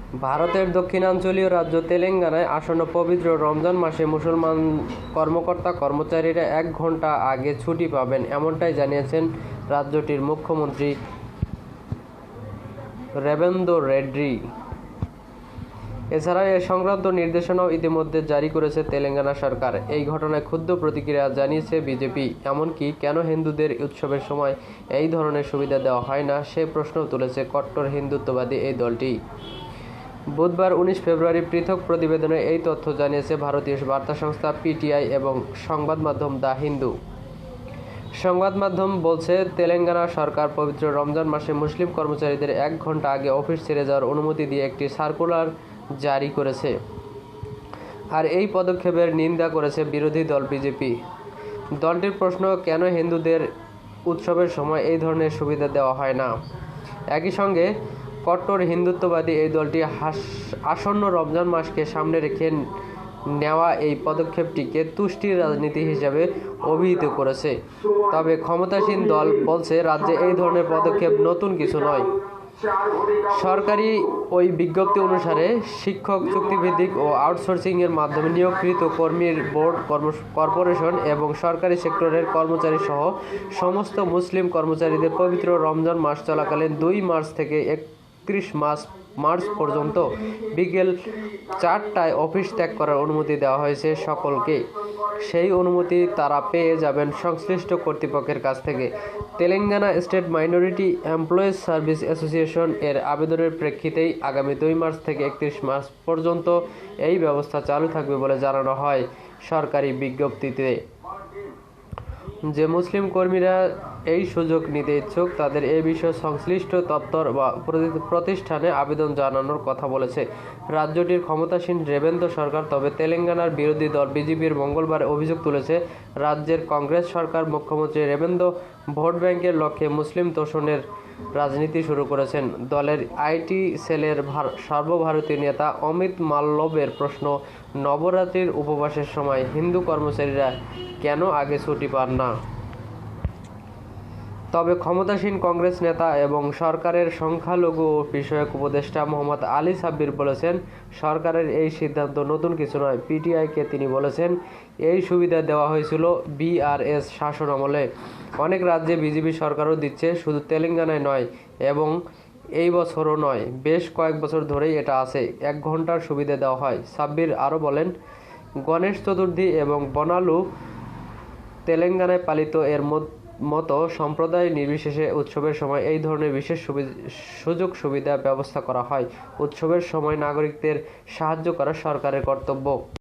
ভারতের দক্ষিণাঞ্চলীয় রাজ্য তেলেঙ্গানায় আসন্ন পবিত্র রমজান মাসে মুসলমান কর্মকর্তা-কর্মচারীরা ১ ঘণ্টা আগে ছুটি পাবেন, এমনটাই জানিয়েছেন রাজ্যটির মুখ্যমন্ত্রী রেবেন্দ্র রেড্ডি। এছাড়া এ সংক্রান্ত নির্দেশনাও ইতিমধ্যে জারি করেছে তেলেঙ্গানা সরকার। এই ঘটনায় ক্ষুব্ধ প্রতিক্রিয়া জানিয়েছে বিজেপি। এমনকি কেন হিন্দুদের উৎসবের সময় এই ধরনের সুবিধা দেওয়া হয় না, সে প্রশ্নও তুলেছে কট্টর হিন্দুত্ববাদী এই দলটি। বুধবার ১৯ ফেব্রুয়ারি পৃথক প্রতিবেদনে এই তথ্য জানিয়েছে ভারতীয় বার্তা সংস্থা পিটিআই এবং সংবাদ মাধ্যম দ্য হিন্দু। সংবাদ মাধ্যম বলছে, তেলেঙ্গানা সরকার পবিত্র রমজান মাসে মুসলিম কর্মচারীদের ১ ঘণ্টা আগে অফিস ছেড়ে যাওয়ার অনুমতি দিয়ে একটি সার্কুলার জারি করেছে। আর এই পদক্ষেপের নিন্দা করেছে বিরোধী দল বিজেপি। দলটির প্রশ্ন, কেন হিন্দুদের উৎসবের সময় এই ধরনের সুবিধা দেওয়া হয় না। একই সঙ্গে কট্টর হিন্দুত্ববাদী এই দলটি আসন্ন রমজান মাসকে সামনে রেখে নেওয়া এই পদক্ষেপটিকে তুষ্টির রাজনীতি হিসেবে অভিহিত করেছে। তবে ক্ষমতাসীন দল বলছে, রাজ্যে এই ধরনের পদক্ষেপ নতুন কিছু নয়। সরকারি ওই বিজ্ঞপ্তি অনুসারে শিক্ষক, চুক্তিভিত্তিক ও আউটসোর্সিংয়ের মাধ্যমে নিয়োগকৃত কর্মীর বোর্ড, কর্পোরেশন এবং সরকারি সেক্টরের কর্মচারী সহ সমস্ত মুসলিম কর্মচারীদের পবিত্র রমজান মাস চলাকালীন ২ মার্চ থেকে ৩১ মার্চ পর্যন্ত বিকেল ৪টায় অফিস ত্যাগ করার অনুমতি দেওয়া হয়েছে সকলকে। সেই অনুমতি তারা পেয়ে যাবেন সংশ্লিষ্ট কর্তৃপক্ষের কাছ থেকে। Telangana state minority employees service association এর আবেদনের প্রেক্ষিতেই আগামী ২ মার্চ থেকে ৩১ মার্চ পর্যন্ত এই ব্যবস্থা চালু থাকবে বলে জানানো হয় সরকারি বিজ্ঞপ্তিতে। যে মুসলিম কর্মীরা এই সুযোগ নিতে ইচ্ছুক তাদের এ বিষয়ে সংশ্লিষ্ট দপ্তর বা প্রতিষ্ঠানে আবেদন জানানোর কথা বলেছে রাজ্যটির ক্ষমতাসীন রেবেন্দ্র সরকার। তবে তেলেঙ্গানার বিরোধী দল বিজেপির মঙ্গলবার অভিযোগ তুলেছে, রাজ্যের কংগ্রেস সরকার মুখ্যমন্ত্রী রেবেন্দ্র ভোট ব্যাংকের লক্ষ্যে মুসলিম তোষণের রাজনীতি শুরু করেছেন। দলের আইটি সেলের সর্বভারতীয় নেতা অমিত মাল্লবের প্রশ্ন, নবরাত্রির উপবাসের সময় হিন্দু কর্মচারীরা কেন আগে ছুটি পান না। তবে ক্ষমতাসীন কংগ্রেস নেতা এবং সরকারের সংখ্যালঘু বিষয়ক উপদেষ্টা মোহাম্মদ আলী সাব্বির বলেছেন, সরকারের এই সিদ্ধান্ত নতুন কিছু নয়। পিটিআইকে তিনি বলেছেন, এই সুবিধা দেওয়া হয়েছিল বিআরএস শাসন আমলে। অনেক রাজ্যে বিজেপি সরকারও দিচ্ছে, শুধু তেলেঙ্গানায় নয় এবং এই বছরও নয়, বেশ কয়েক বছর ধরেই এটা আছে। ১ ঘণ্টার সুবিধা দেওয়া হয়। সাব্বির আরও বলেন, গণেশ চতুর্থী এবং বনালু তেলেঙ্গানায় পালিত এর মতো সম্প্রদায় নির্বিশেষে উৎসবের সময় এই ধরনের বিশেষ সুযোগ সুবিধা ব্যবস্থা করা হয়। উৎসবের সময় নাগরিকদের সাহায্য করা সরকারের কর্তব্য।